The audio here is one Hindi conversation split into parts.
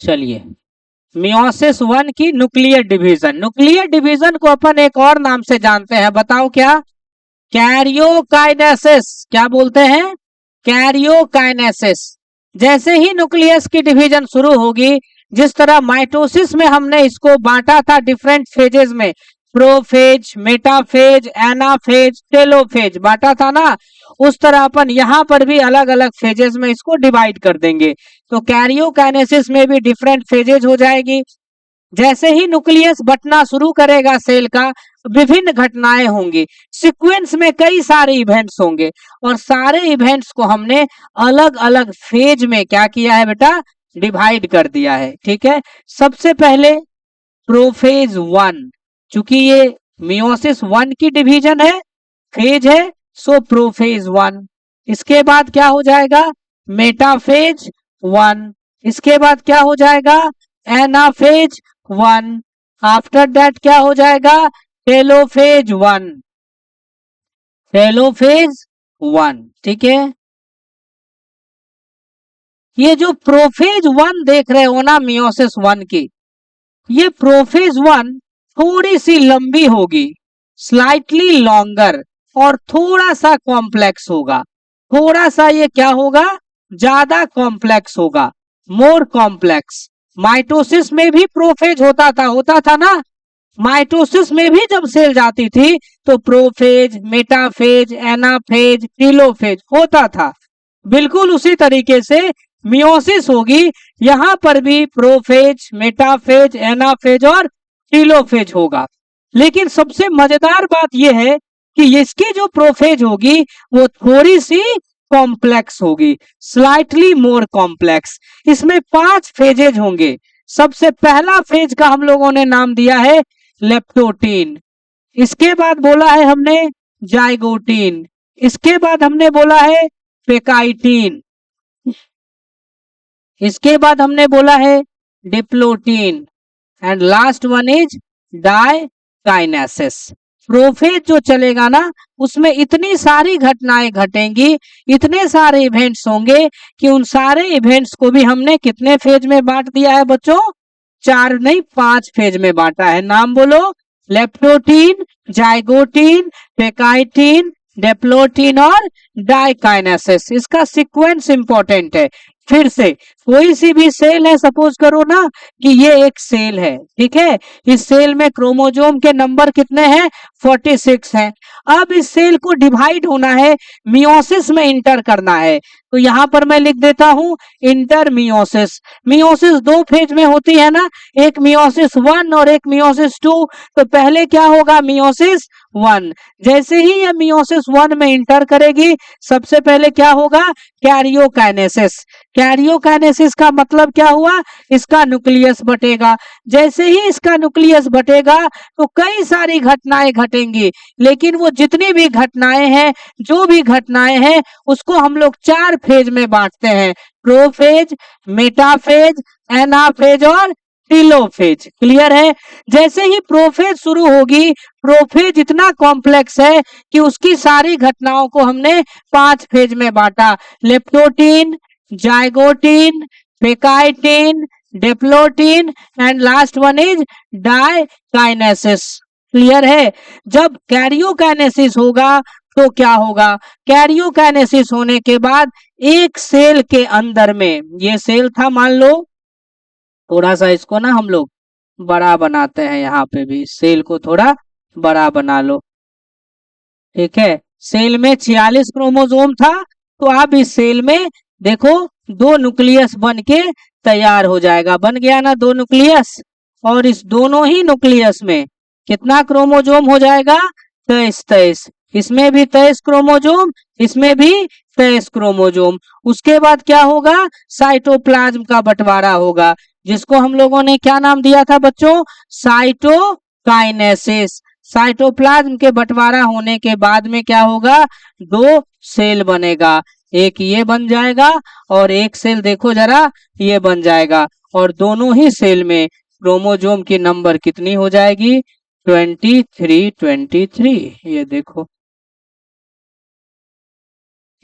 चलिए, मियोसिस वन की न्यूक्लियर डिवीजन। न्यूक्लियर डिवीजन को अपन एक और नाम से जानते हैं, बताओ क्या? कैरियोकाइनेसिस। क्या बोलते हैं? कैरियोकाइनेसिस। जैसे ही न्यूक्लियस की डिवीजन शुरू होगी, जिस तरह माइटोसिस में हमने इसको बांटा था डिफरेंट फेजेस में, प्रोफेज, मेटाफेज, एनाफेज, टेलोफेज बांटा था ना, उस तरह अपन यहाँ पर भी अलग अलग फेजेस में इसको डिवाइड कर देंगे। तो कैरियोकाइनेसिस में भी डिफरेंट फेजेज हो जाएगी। जैसे ही न्यूक्लियस बंटना शुरू करेगा सेल का, विभिन्न घटनाएं होंगी, सीक्वेंस में कई सारे इवेंट्स होंगे, और सारे इवेंट्स को हमने अलग अलग फेज में क्या किया है बेटा? डिवाइड कर दिया है। ठीक है, सबसे पहले प्रोफेज वन, चूंकि ये मियोसिस वन की डिवीजन है, फेज है, सो प्रोफेज वन। इसके बाद क्या हो जाएगा? Metaphase one. इसके बाद क्या हो जाएगा? Anaphase one. आफ्टर दैट क्या हो जाएगा? Telophase one. Telophase one. ठीक है, ये जो प्रोफेज वन देख रहे हो ना मियोसिस वन की, ये प्रोफेज वन थोड़ी सी लंबी होगी, स्लाइटली लॉन्गर, और थोड़ा सा कॉम्प्लेक्स होगा। थोड़ा सा ये क्या होगा? ज्यादा कॉम्प्लेक्स होगा, मोर कॉम्प्लेक्स। माइटोसिस में भी प्रोफेज होता था ना। माइटोसिस में भी जब सेल जाती थी तो प्रोफेज, मेटाफेज, एनाफेज, टीलोफेज होता था। बिल्कुल उसी तरीके से मियोसिस होगी, यहां पर भी प्रोफेज, मेटाफेज, एनाफेज और टीलोफेज होगा। लेकिन सबसे मजेदार बात यह है कि इसकी जो प्रोफेज होगी वो थोड़ी सी कॉम्प्लेक्स होगी, स्लाइटली मोर कॉम्प्लेक्स। इसमें 5 फेजेज होंगे। सबसे पहला फेज का हम लोगों ने नाम दिया है लेप्टोटीन। इसके बाद बोला है हमने जाइगोटीन। इसके बाद हमने बोला है पेकाइटीन। इसके बाद हमने बोला है diplotene, and last one is diakinesis. Prophase जो चलेगा ना, उसमें इतनी सारी घटनाएं घटेंगी, इतने सारे इवेंट्स होंगे कि उन सारे इवेंट्स को भी हमने कितने फेज में बांट दिया है बच्चों? 4 नहीं 5 फेज में बांटा है। नाम बोलो, लेप्टोटीन, जाइगोटीन, पेकाइटीन, डिप्लोटीन और डाइकाइनेसिस। इसका सीक्वेंस इंपॉर्टेंट है। फिर से कोई सी भी सेल है, सपोज करो ना कि ये एक सेल है, ठीक है, इस सेल में क्रोमोसोम के नंबर कितने हैं? 46 हैं। अब इस सेल को डिवाइड होना है, मियोसिस में इंटर करना है, तो यहां पर मैं लिख देता हूं इंटर मियोसिस। मियोसिस 2 फेज में होती है ना, एक मियोसिस 1 और एक मियोसिस 2। तो पहले क्या होगा? मियोसिस 1। जैसे ही ये मियोसिस 1 में इंटर करेगी, सबसे पहले क्या होगा? कैरियोकाइनेसिस। कैरियोकाइनेसिस का मतलब क्या हुआ? इसका न्यूक्लियस बटेगा। जैसे ही इसका न्यूक्लियस बटेगा तो कई सारी घटनाएं घटेंगी, लेकिन वो जितनी भी घटनाएं हैं, जो भी घटनाएं हैं, उसको हम लोग 4 फेज में बांटते हैं, प्रोफेज, मेटाफेज, एनाफेज और टीलोफेज। क्लियर है? जैसे ही प्रोफेज शुरू होगी, प्रोफेज इतना कॉम्प्लेक्स है कि उसकी सारी घटनाओं को हमने 5 फेज में बांटा, leptotene, zygotene, pachytene, diplotene and last one is diakinesis. Clear है? जब कैरियोकाइनेसिस होगा तो क्या होगा? कैरियोकाइनेसिस होने के बाद एक सेल के अंदर में, ये सेल था मान लो, थोड़ा सा इसको ना हम लोग बड़ा बनाते हैं, यहाँ पे भी सेल को थोड़ा बड़ा बना लो। ठीक है, सेल में 46 क्रोमोसोम था, तो अब इस सेल में देखो 2 न्यूक्लियस बन के तैयार हो जाएगा। बन गया ना 2 न्यूक्लियस, और इस दोनों ही न्यूक्लियस में कितना क्रोमोसोम हो जाएगा? 23। इसमें भी 23 क्रोमोसोम, इसमें भी 23 क्रोमोसोम। उसके बाद क्या होगा? साइटोप्लाज्म का बंटवारा होगा, जिसको हम लोगों ने क्या नाम दिया था बच्चों? साइटोकाइनेसिस। साइटोप्लाज्म के बंटवारा होने के बाद में क्या होगा? 2 सेल बनेगा, एक ये बन जाएगा और एक सेल देखो जरा ये बन जाएगा, और दोनों ही सेल में क्रोमोसोम की नंबर कितनी हो जाएगी? 23। ये देखो,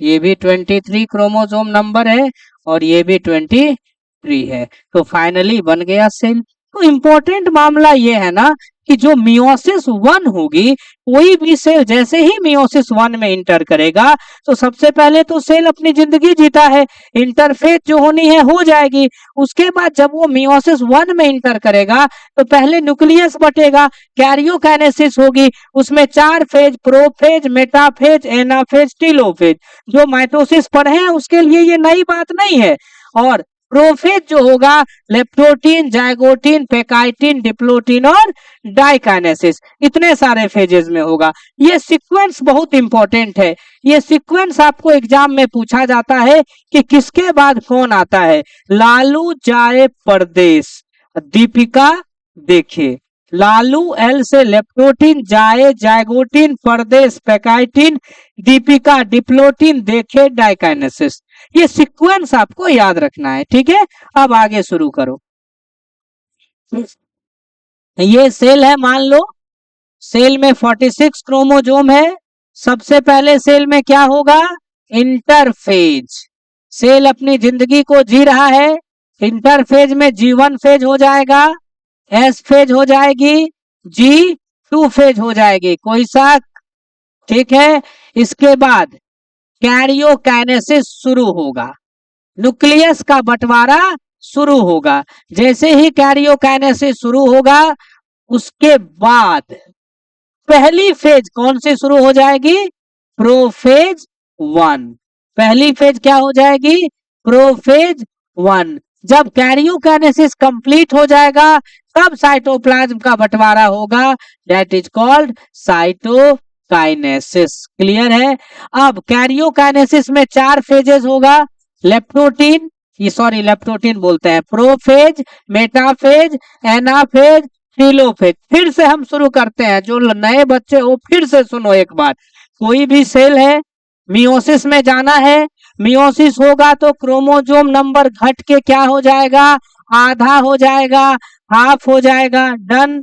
ये भी 23 क्रोमोसोम नंबर है और ये भी 23 ट्री है। तो फाइनली बन गया सेल। तो इम्पोर्टेंट मामला ये है ना कि जो मियोसिस 1 होगी, कोई भी सेल जैसे ही मियोसिस 1 में इंटर करेगा तो सबसे पहले तो सेल अपनी जिंदगी जीता है, इंटरफेज जो होनी है हो जाएगी। उसके बाद जब वो मियोसिस 1 में इंटर करेगा तो पहले न्यूक्लियस बटेगा, कैरियोकाइनेसिस होगी, उसमें 4 phase, prophase, metaphase, anaphase, telophase. जो माइटोसिस पढ़े हैं उसके लिए ये नई बात नहीं है। और प्रोफेज जो होगा, लेप्टोटीन, जाइगोटीन, पेकाइटिन, डिप्लोटीन और डाइकाइनेसिस, इतने सारे फेजेस में होगा। ये सीक्वेंस बहुत इंपॉर्टेंट है। ये सीक्वेंस आपको एग्जाम में पूछा जाता है कि किसके बाद कौन आता है। लालू जाए परदेश, दीपिका देखे। लालू एल से लेप्टोटीन, जाए जाइगोटीन, परदेश पेकाइटिन, दीपिका डिप्लोटीन, देखे डाइकाइनेसिस। ये सीक्वेंस आपको याद रखना है, ठीक है। अब आगे शुरू करो। ये सेल है, मान लो सेल में 46 क्रोमोजोम है। सबसे पहले सेल में क्या होगा, इंटरफेज। सेल अपनी जिंदगी को जी रहा है, इंटरफेज में G1 फेज हो जाएगा, S फेज हो जाएगी, G2 फेज हो जाएगी, कोई शक, ठीक है। इसके बाद कैरियोकाइनेसिस शुरू होगा, न्यूक्लियस का बंटवारा शुरू होगा। जैसे ही कैरियोकाइनेसिस शुरू होगा उसके बाद पहली फेज कौन सी शुरू हो जाएगी, प्रोफेज 1। पहली फेज क्या हो जाएगी, प्रोफेज 1। जब कैरियोकाइनेसिस कंप्लीट हो जाएगा तब साइटोप्लाज्म का बंटवारा होगा, that is called cytokinesis. Clear है। अब कैरियोकाइनेसिस में 4 फेजेस होगा, लेप्टोटीन, ये सॉरी लेप्टोटीन बोलते हैं, प्रोफेज, मेटाफेज, एनाफेज, टेलोफेज। फिर से हम शुरू करते हैं, जो नए बच्चे हो फिर से सुनो एक बार। कोई भी सेल है, मियोसिस में जाना है, मियोसिस होगा तो क्रोमोजोम नंबर घट के क्या हो जाएगा, आधा हो जाएगा, हाफ हो जाएगा, डन।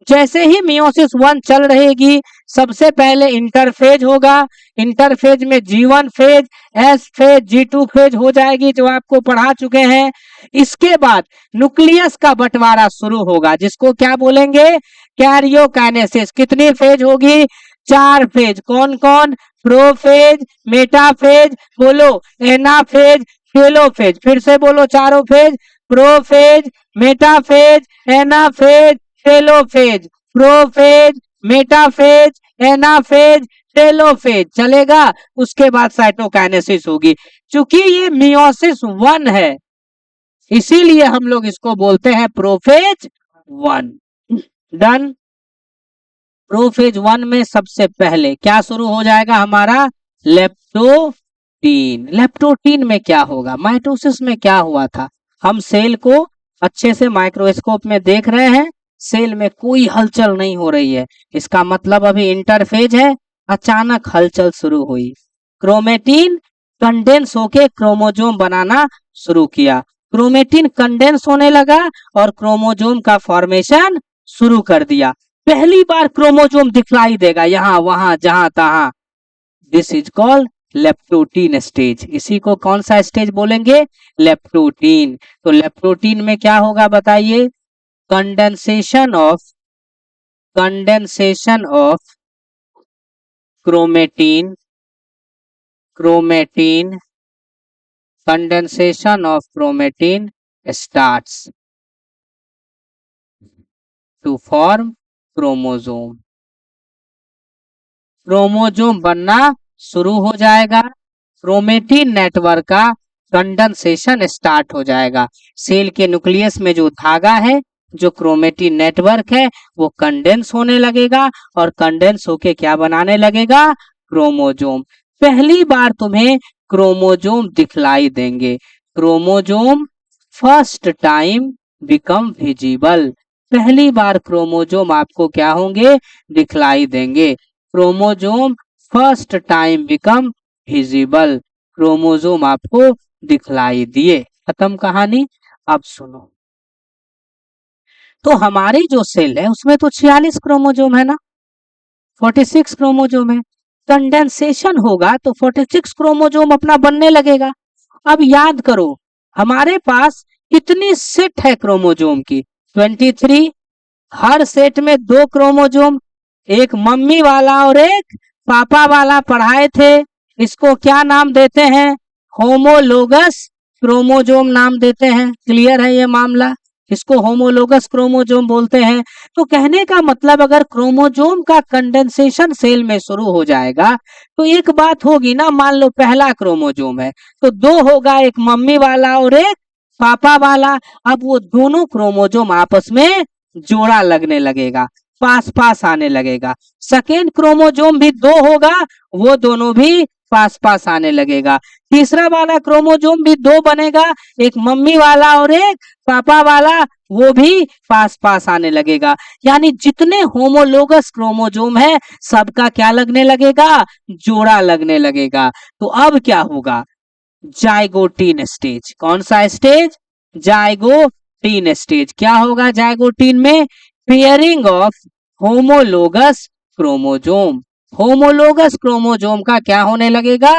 जैसे ही मियोसिस 1 चल रहेगी सबसे पहले इंटरफेज होगा, इंटरफेज में G1 phase, S phase, G2 phase हो जाएगी, जो आपको पढ़ा चुके हैं। इसके बाद न्यूक्लियस का बंटवारा शुरू होगा, जिसको क्या बोलेंगे, कैरियोकाइनेसिस। कितनी फेज होगी, 4 फेज। कौन कौन, प्रोफेज, मेटाफेज, बोलो, एनाफेज, टेलोफेज। फिर से बोलो चारों phase, prophase, metaphase, anaphase, telophase. Prophase, metaphase, anaphase, telophase चलेगा। उसके बाद साइटोकाइनेसिस होगी। चूंकि ये मियोसिस 1 है इसीलिए हम लोग इसको बोलते हैं प्रोफेज 1। डन। प्रोफेज 1 में सबसे पहले क्या शुरू हो जाएगा हमारा, लेप्टोटीन। लेप्टोटीन में क्या होगा, माइटोसिस में क्या हुआ था, हम सेल को अच्छे से माइक्रोस्कोप में देख रहे हैं, सेल में कोई हलचल नहीं हो रही है, इसका मतलब अभी इंटरफेज है। अचानक हलचल शुरू हुई, क्रोमेटिन कंडेंस होके क्रोमोजोम बनाना शुरू किया। क्रोमेटिन कंडेंस होने लगा और क्रोमोजोम का फॉर्मेशन शुरू कर दिया। पहली बार क्रोमोजोम दिखलाई देगा, यहां वहां जहां तहां। This is called leptotene stage. इसी को कौन सा स्टेज बोलेंगे, लेप्टोटीन। तो लेप्टोटीन में क्या होगा बताइए, condensation of chromatin, condensation of chromatin starts to form chromosome. Chromosome बनना शुरू हो जाएगा, क्रोमेटिन नेटवर्क का कंडेंसेशन स्टार्ट हो जाएगा। सेल के न्यूक्लियस में जो धागा है, जो क्रोमेटिन नेटवर्क है, वो कंडेंस होने लगेगा और कंडेंस होके क्या बनाने लगेगा, क्रोमोजोम। पहली बार तुम्हें क्रोमोजोम दिखलाई देंगे। Chromosome first time become visible. पहली बार क्रोमोजोम आपको क्या होंगे, दिखलाई देंगे। Chromosome first time become visible, chromosome आपको दिखलाई दिए। खत्म कहानी। अब सुनो, तो हमारी जो सेल है उसमें तो 46 क्रोमोजोम है ना, 46 क्रोमोजोम है। कंडेंसेशन होगा तो 46 क्रोमोजोम अपना बनने लगेगा। अब याद करो, हमारे पास कितनी सेट है क्रोमोजोम की? 23। हर सेट में 2 क्रोमोजोम, एक मम्मी वाला और एक पापा वाला पढ़ाए थे। इसको क्या नाम देते हैं? होमोलोगस क्रोमोजोम नाम देते हैं। क्लियर है ये मामला? इसको होमोलोगस क्रोमोजोम बोलते हैं। तो कहने का मतलब अगर क्रोमोजोम का कंडेंसेशन सेल में शुरू हो जाएगा तो एक बात होगी ना, मान लो पहला क्रोमोजोम है तो 2 होगा, एक मम्मी वाला और एक पापा वाला। अब वो दोनों क्रोमोजोम आपस में जोड़ा लगने लगेगा, पास पास आने लगेगा। सेकेंड क्रोमोजोम भी 2 होगा, वो दोनों भी पास पास आने लगेगा। तीसरा वाला क्रोमोजोम भी 2 बनेगा, एक मम्मी वाला और एक पापा वाला, वो भी पास पास आने लगेगा। यानी जितने होमोलोगस क्रोमोजोम है सबका क्या लगने लगेगा? जोड़ा लगने लगेगा। तो अब क्या होगा? Zygotene stage. कौन सा स्टेज? Zygotene stage. क्या होगा जाइगोटीन में? Pairing of homologous chromosome. Homologous chromosome का क्या होने लगेगा?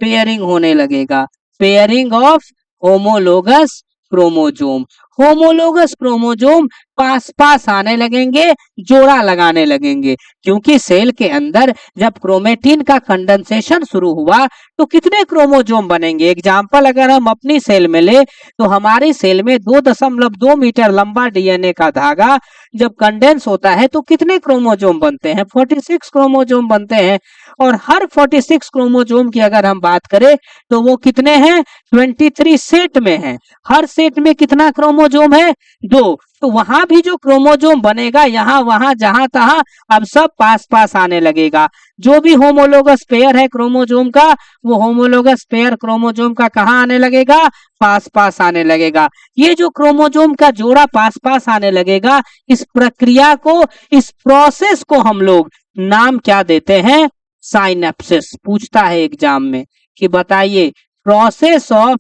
पेयरिंग होने लगेगा। Pairing of homologous chromosome. Homologous chromosome पास पास आने लगेंगे, जोड़ा लगाने लगेंगे। क्योंकि सेल के अंदर जब क्रोमेटिन का कंडेंसेशन शुरू हुआ तो कितने क्रोमोजोम बनेंगे? एग्जाम्पल अगर हम अपनी सेल में ले तो हमारी सेल में 2.2 मीटर लंबा डीएनए का धागा जब कंडेंस होता है तो कितने क्रोमोजोम बनते हैं? 46 क्रोमोजोम बनते हैं। और हर 46 क्रोमोजोम की अगर हम बात करें तो वो कितने हैं? 23 सेट में हैं। हर सेट में कितना क्रोमोजोम है? 2। तो वहां भी जो क्रोमोजोम बनेगा यहाँ वहां जहां तहां अब सब पास पास आने लगेगा। जो भी होमोलोगस पेयर है क्रोमोजोम का, वो होमोलोगस पेयर क्रोमोजोम का कहाँ आने लगेगा? पास पास आने लगेगा। ये जो क्रोमोजोम का जोड़ा पास पास आने लगेगा, इस प्रक्रिया को, इस प्रोसेस को हम लोग नाम क्या देते हैं? साइनेप्सिस। पूछता है एग्जाम में कि बताइए प्रोसेस ऑफ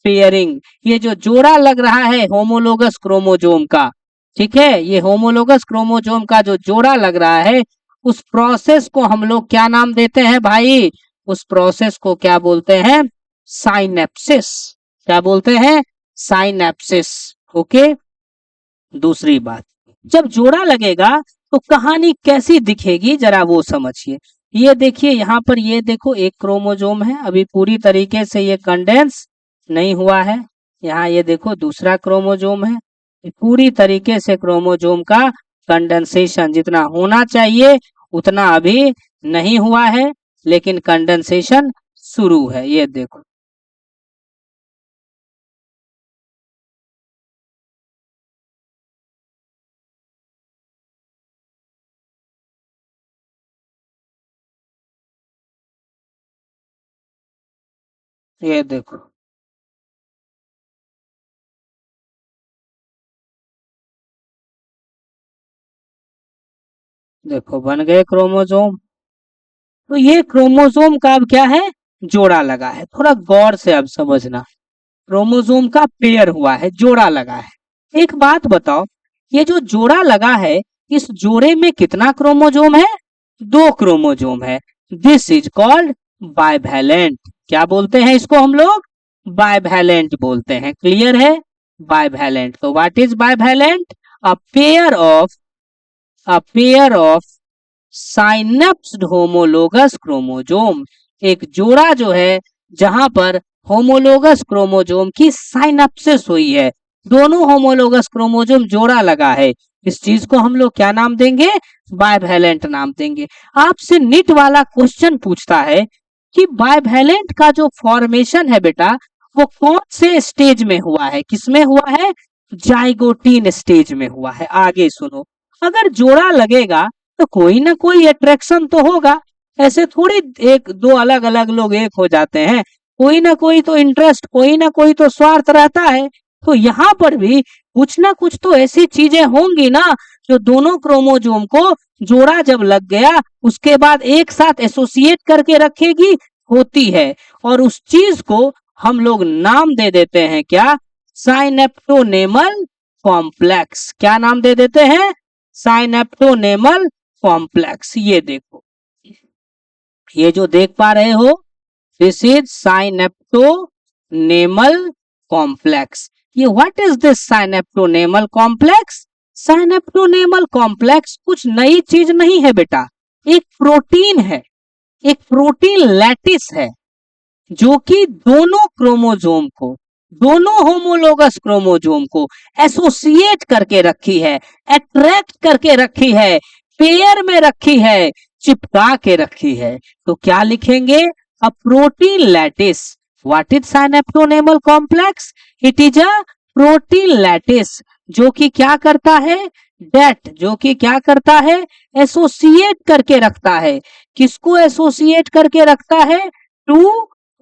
पेयरिंग, ये जो जोड़ा लग रहा है होमोलोगस क्रोमोजोम का, ठीक है, ये होमोलोगस क्रोमोजोम का जो जोड़ा लग रहा है उस प्रोसेस को हम लोग क्या नाम देते हैं भाई? उस प्रोसेस को क्या बोलते हैं? साइनेप्सिस। क्या बोलते हैं? साइनेप्सिस। ओके। दूसरी बात, जब जोड़ा लगेगा तो कहानी कैसी दिखेगी जरा वो समझिए। ये देखिए यहाँ पर, ये देखो एक क्रोमोजोम है, अभी पूरी तरीके से ये कंडेंस नहीं हुआ है। यहाँ ये देखो दूसरा क्रोमोजोम है, पूरी तरीके से क्रोमोजोम का कंडेंसेशन जितना होना चाहिए उतना अभी नहीं हुआ है, लेकिन कंडेंसेशन शुरू है। ये देखो, ये देखो, देखो बन गए क्रोमोजोम। तो ये क्रोमोसोम का अब क्या है? जोड़ा लगा है। थोड़ा गौर से अब समझना, क्रोमोसोम का पेयर हुआ है, जोड़ा लगा है। एक बात बताओ, ये जो जोड़ा लगा है इस जोड़े में कितना क्रोमोसोम है? 2 क्रोमोसोम है। This is called bivalent. क्या बोलते हैं इसको हम लोग? बाइवैलेंट बोलते हैं। क्लियर है? बाइवैलेंट। तो what is bivalent? A pair of a pair of synapsed homologous chromosome. एक जोड़ा जो है जहां पर होमोलोगस क्रोमोजोम की साइनेप्सिस हुई है, दोनों होमोलोगस क्रोमोजोम जोड़ा लगा है, इस चीज को हम लोग क्या नाम देंगे? बाइवैलेंट नाम देंगे। आपसे निट वाला क्वेश्चन पूछता है कि बाइवैलेंट का जो फॉर्मेशन है बेटा वो कौन से स्टेज में हुआ है? किसमें हुआ है? जाइगोटीन स्टेज में हुआ है। आगे सुनो, अगर जोड़ा लगेगा तो कोई ना कोई अट्रैक्शन तो होगा। ऐसे थोड़ी एक दो अलग अलग लोग एक हो जाते हैं, कोई ना कोई तो इंटरेस्ट, कोई ना कोई तो स्वार्थ रहता है। तो यहाँ पर भी कुछ ना कुछ तो ऐसी चीजें होंगी ना जो दोनों क्रोमोजोम को जोड़ा जब लग गया उसके बाद एक साथ एसोसिएट करके रखेगी, होती है। और उस चीज को हम लोग नाम दे देते हैं क्या? Synaptonemal complex. क्या नाम दे देते हैं? Synaptonemal complex. ये देखो, ये जो देख पा रहे हो, दिस इज साइनेप्टोनेमल कॉम्प्लेक्स। ये what is this synaptonemal complex? Synaptonemal complex कुछ नई चीज नहीं है बेटा, एक प्रोटीन है, एक प्रोटीन लैटिस है जो कि दोनों क्रोमोसोम को, दोनों होमोलोगस क्रोमोसोम को एसोसिएट करके रखी है, अट्रैक्ट करके रखी है, पेयर में रखी है, चिपका के रखी है। तो क्या लिखेंगे? A protein lattice. What is synaptonemal complex? It is a protein lattice जो कि क्या करता है? डेट जो कि क्या करता है? एसोसिएट करके रखता है। किसको एसोसिएट करके रखता है? Two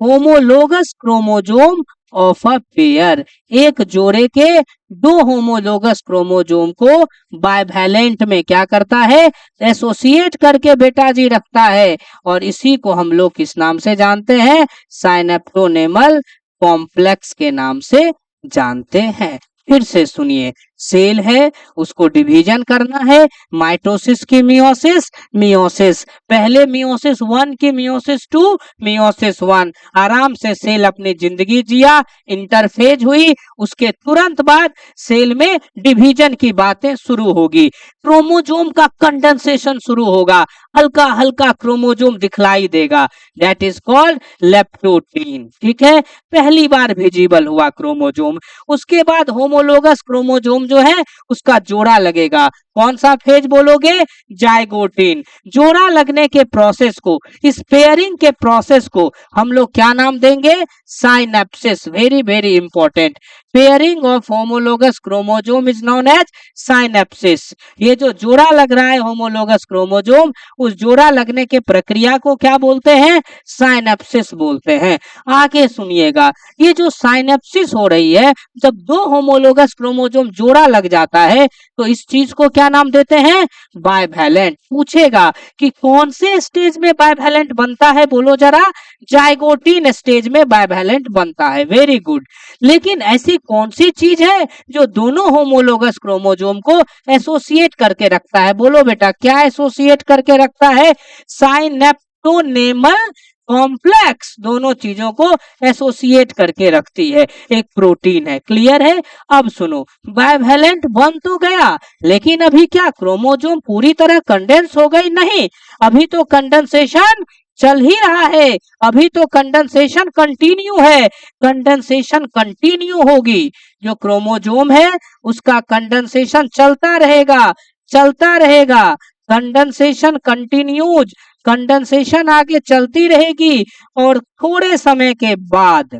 homologous chromosome of a pair, एक जोड़े के दो होमोलोगस क्रोमोसोम को बाइवैलेंट में क्या करता है? एसोसिएट करके बेटा जी रखता है। और इसी को हम लोग किस नाम से जानते हैं? साइनेप्टोनेमल कॉम्प्लेक्स के नाम से जानते हैं। फिर से सुनिए, सेल है, उसको डिवीजन करना है, माइटोसिस की मियोसिस, मियोसिस पहले मियोसिस 1 की मियोसिस 2, मियोसिस 1, आराम से सेल अपनी जिंदगी जिया, इंटरफेज हुई, उसके तुरंत बाद सेल में डिवीजन की बातें शुरू होगी, क्रोमोसोम का कंडेंसेशन शुरू होगा, हल्का हल्का क्रोमोसोम दिखलाई देगा, दैट इज कॉल्ड लेप्टोटीन। ठीक है, पहली बार विजिबल हुआ क्रोमोसोम। उसके बाद होमोलोगस क्रोमोसोम जो है उसका जोड़ा लगेगा। कौन सा फेज बोलोगे? जाइगोटिन। जोड़ा लगने के प्रोसेस को, इस पेयरिंग के प्रोसेस को हम लोग क्या नाम देंगे? Synapsis. Very very important, pairing of homologous chromosome is known as synapsis. ये जो जोड़ा लग रहा है होमोलोगस क्रोमोसोम, उस जोड़ा लगने के प्रक्रिया को क्या बोलते हैं? साइनेप्सिस बोलते हैं। आगे सुनिएगा, ये जो साइनेप्सिस हो रही है, जब दो होमोलोगस क्रोमोसोम जोड़ा लग जाता है तो इस चीज को क्या नाम देते हैं? बाइवैलेंट। पूछेगा कि कौन से स्टेज में बाइवैलेंट बनता है, बोलो जरा? जाइगोटिन स्टेज में बाइवैलेंट बनता है। Very good. लेकिन ऐसी कौन सी चीज है जो दोनों होमोलोगस क्रोमोसोम को एसोसिएट करके रखता है? बोलो बेटा, क्या एसोसिएट करके रखता है? साइनेप्टोनेमल कॉम्प्लेक्स दोनों चीजों को एसोसिएट करके रखती है, एक प्रोटीन है। क्लियर है? अब सुनो, बाइवैलेंट बन तो गया, लेकिन अभी क्या क्रोमोसोम पूरी तरह कंडेंस हो गई? नहीं, अभी तो कंडेंसेशन चल ही रहा है, अभी तो कंडेंसेशन कंटिन्यू है, कंडेंसेशन कंटिन्यू होगी। जो क्रोमोसोम है उसका कंडेंसेशन चलता रहेगा, चलता रहेगा, कंडेंसेशन कंटिन्यूज, कंडेंसेशन आगे चलती रहेगी। और थोड़े समय के बाद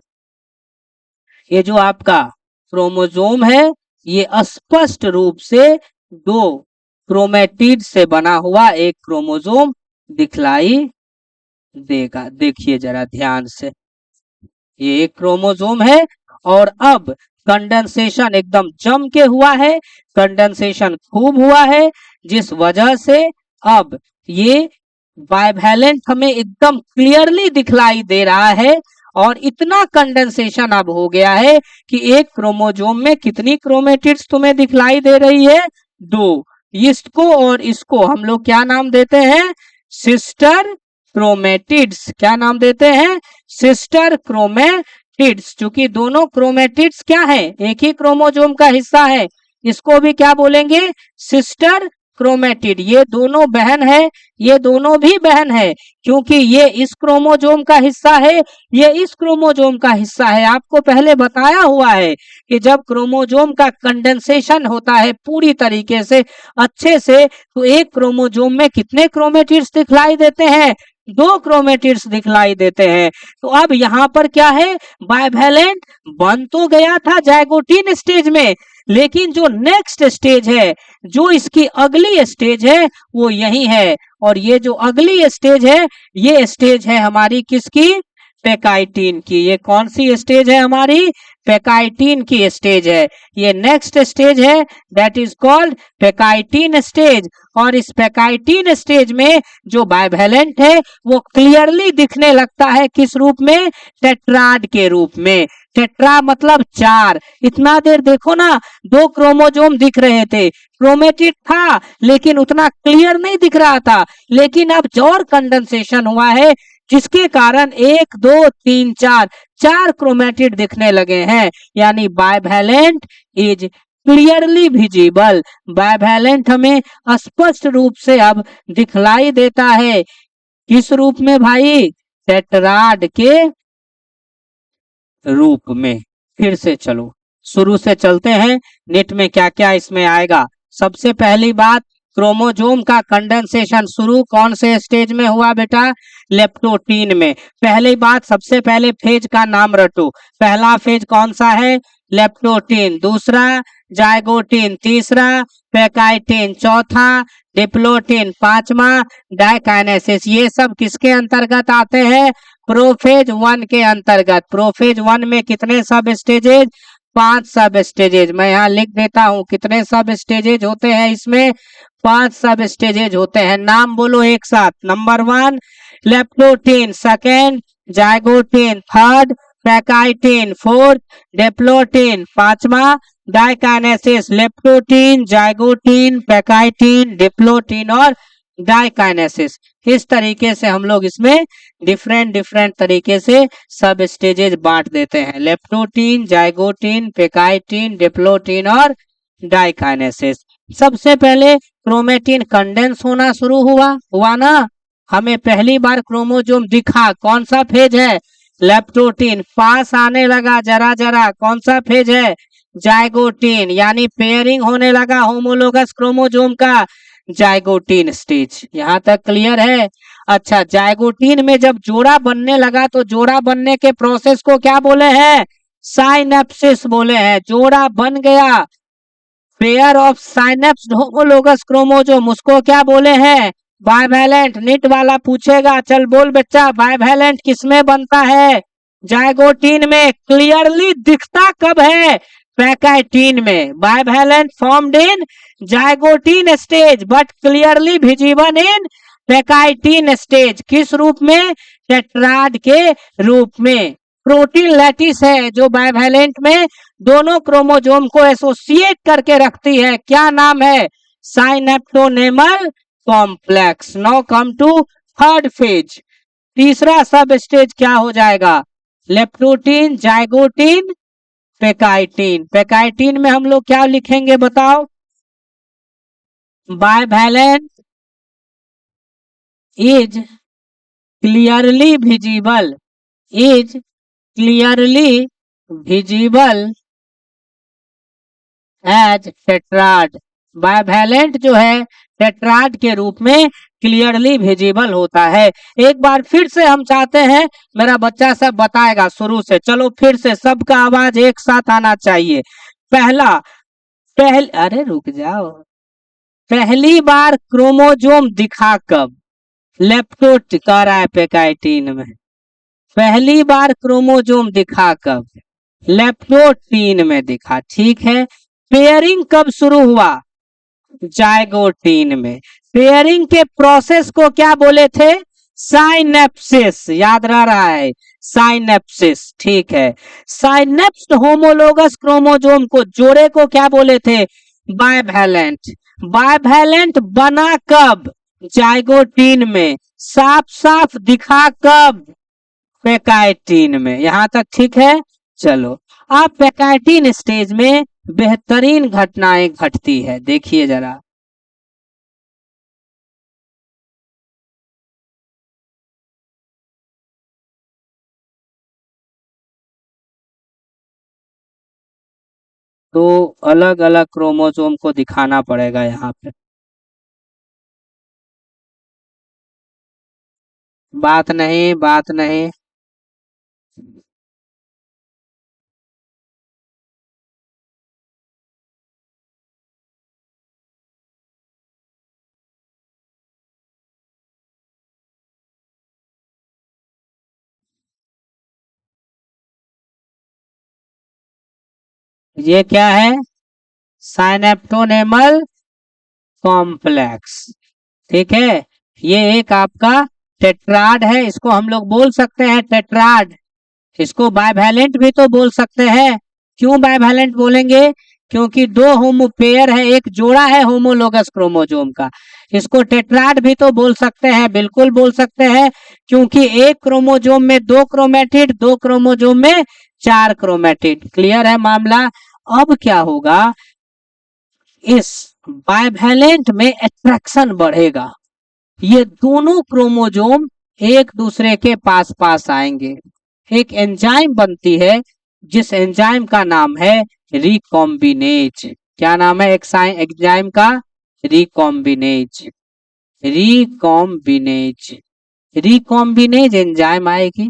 ये जो आपका क्रोमोसोम है ये स्पष्ट रूप से दो क्रोमेटिड से बना हुआ एक क्रोमोसोम दिखलाई देगा। देखिए जरा ध्यान से, ये एक क्रोमोसोम है और अब कंडेंसेशन एकदम जम के हुआ है, कंडेंसेशन खूब हुआ है, जिस वजह से अब ये बाइवैलेंट हमें एकदम क्लियरली दिखलाई दे रहा है। और इतना कंडेंसेशन अब हो गया है कि एक क्रोमोसोम में कितनी क्रोमेटिड्स तुम्हें दिखलाई दे रही है? 2। इसको और इसको हम लोग क्या नाम देते हैं? Sister chromatids. क्या नाम देते हैं? Sister chromatids. क्योंकि दोनों क्रोमेटिड्स क्या है? एक ही क्रोमोसोम का हिस्सा है, इसको भी क्या बोलेंगे? Sister chromatid. ये दोनों बहन है, ये दोनों भी बहन है, क्योंकि ये इस क्रोमोसोम का हिस्सा है, ये इस क्रोमोसोम का हिस्सा है। आपको पहले बताया हुआ है कि जब क्रोमोसोम का कंडेंसेशन होता है पूरी तरीके से अच्छे से, तो एक क्रोमोसोम में कितने क्रोमेटिड्स दिखलाई देते हैं? 2 क्रोमेटिड्स दिखलाई देते हैं। तो अब यहाँ पर क्या है? बाइवैलेंट बन तो गया था जाइगोटिन स्टेज में, लेकिन जो नेक्स्ट स्टेज है, जो इसकी अगली स्टेज है, वो यही है। और ये जो अगली स्टेज है, ये स्टेज है हमारी किसकी? पेकाइटिन की। ये कौन सी स्टेज है हमारी? पेकाइटिन की स्टेज है। ये नेक्स्ट स्टेज है, दैट इज कॉल्ड पेकाइटिन स्टेज। और इस पेकाइटिन स्टेज में जो बाइवैलेंट है वो क्लियरली दिखने लगता है किस रूप में? टेट्राड के रूप में। टेट्रा मतलब 4। इतना देर देखो ना, 2 क्रोमोसोम दिख रहे थे, क्रोमेटिड था, लेकिन उतना क्लियर नहीं दिख रहा था। लेकिन अब और कंडेंसेशन हुआ है, जिसके कारण 1 2 3 4 चार क्रोमेटिड दिखने लगे हैं, यानी bivalent is clearly visible. Bivalent हमें स्पष्ट रूप से अब दिखलाई देता है। किस रूप में भाई? टेट्राड के रूप में। फिर से चलो शुरू से चलते हैं, नेट में क्या क्या इसमें आएगा। सबसे पहली बात, क्रोमोजोम का कंडेंसेशन शुरू कौन से स्टेज में हुआ बेटा? लेप्टोटीन में। पहली बात, सबसे पहले फेज का नाम रटो। पहला फेज कौन सा है? लेप्टोटीन। दूसरा जाइगोटीन। तीसरा पैकाइटिन। चौथा डिप्लोटीन। पांचवा डाइकाइनेसिस। ये सब किसके अंतर्गत आते हैं? प्रोफेज 1 के अंतर्गत। प्रोफेज 1 में कितने सब स्टेजेज? 5 सब स्टेजेज। मैं यहाँ लिख देता हूँ कितने सब स्टेजेज होते हैं इसमें? 5 सब स्टेजेज होते हैं। नाम बोलो एक साथ। Number 1 leptotene, second zygotene, third pachytene, fourth diplotene, पांचवा diakinesis. Leptotene, zygotene, pachytene, diplotene और डाइकाइनेसिस। इस तरीके से हम लोग इसमें डिफरेंट डिफरेंट तरीके से सब स्टेजेज बांट देते हैं। लेप्टोटीन, जाइगोटीन, पैकाइटिन, डिप्लोटीन और डाइकाइनेसिस। सबसे पहले क्रोमेटिन कंडेंस होना शुरू हुआ ना। हमें पहली बार क्रोमोजोम दिखा, कौन सा फेज है? लेप्टोटीन। पास आने लगा जरा जरा, कौन सा फेज है? जाइगोटीन, यानी पेयरिंग होने लगा होमोलोगस क्रोमोजोम का। Zygotene stage. यहाँ तक क्लियर है? अच्छा, जाइगोटीन में जब जोड़ा बनने लगा तो जोड़ा बनने के प्रोसेस को क्या बोले हैं? साइनेप्सिस बोले हैं। जोड़ा बन गया, pair of synapsed homologous chromosome, उसको क्या बोले हैं? बाइवैलेंट। नीट वाला पूछेगा, चल बोल बच्चा, बाइवैलेंट किसमें बनता है? जाइगोटीन में। क्लियरली दिखता कब है? पैकाइटिन में। Bivalent formed in zygotene stage but clearly visible in pachytene stage. किस रूप में? टेट्राड के रूप में। प्रोटीन लैटिस है जो बाइवैलेंट में दोनों क्रोमोजोम को एसोसिएट करके रखती है। क्या नाम है? Synaptonemal complex. Now come to third phase. तीसरा सब स्टेज क्या हो जाएगा? Leptotene, zygotene, पैकाइटिन। पैकाइटिन में हम लोग क्या लिखेंगे बताओ? Bivalent is clearly visible, is clearly visible as tetrad. Bivalent जो है टेट्राड के रूप में क्लियरली विजिबल होता है। एक बार फिर से हम चाहते हैं, मेरा बच्चा सब बताएगा शुरू से। चलो फिर से सबका आवाज एक साथ आना चाहिए। अरे रुक जाओ। पहली बार क्रोमोजोम दिखा कब? लेप्टोट कह रहा है पैकाइटिन में। पहली बार क्रोमोजोम दिखा कब? लेप्टोटीन में दिखा। ठीक है। पेयरिंग कब शुरू हुआ? जाइगोटीन में। पेयरिंग के प्रोसेस को क्या बोले थे? साइनेप्सिस। याद रहा है? साइनेप्सिस। ठीक है। साइनेप्स्ड होमोलोगस क्रोमोजोम को, जोड़े को क्या बोले थे? बाइवैलेंट। बाइवैलेंट बना कब? जाइगोटीन में। साफ साफ दिखा कब? पैकाइटिन में। यहां तक ठीक है? चलो, अब पैकाइटिन स्टेज में बेहतरीन घटनाएं घटती है, देखिए जरा। तो अलग अलग क्रोमोसोम को दिखाना पड़ेगा यहाँ पे। बात नहीं, बात नहीं। ये क्या है? Synaptonemal complex. ठीक है। ये एक आपका टेट्राड है, इसको हम लोग बोल सकते हैं टेट्राड। इसको बाइवैलेंट भी तो बोल सकते हैं। क्यों बाइवैलेंट बोलेंगे? क्योंकि दो होमो पेयर है, एक जोड़ा है होमोलोगस क्रोमोजोम का। इसको टेट्राड भी तो बोल सकते हैं, बिल्कुल बोल सकते हैं। क्योंकि एक क्रोमोजोम में 2 क्रोमेटिड, 2 क्रोमोजोम में 4 क्रोमेटिड। क्लियर है मामला। अब क्या होगा, इस बाइवेलेंट में अट्रैक्शन बढ़ेगा, ये दोनों क्रोमोजोम एक दूसरे के पास पास आएंगे। एक एंजाइम बनती है जिस एंजाइम का नाम है रिकॉम्बिनेज। क्या नाम है एंजाइम का? रिकॉम्बिनेज। रिकॉम्बिनेज रिकॉम्बिनेज एंजाइम आएगी,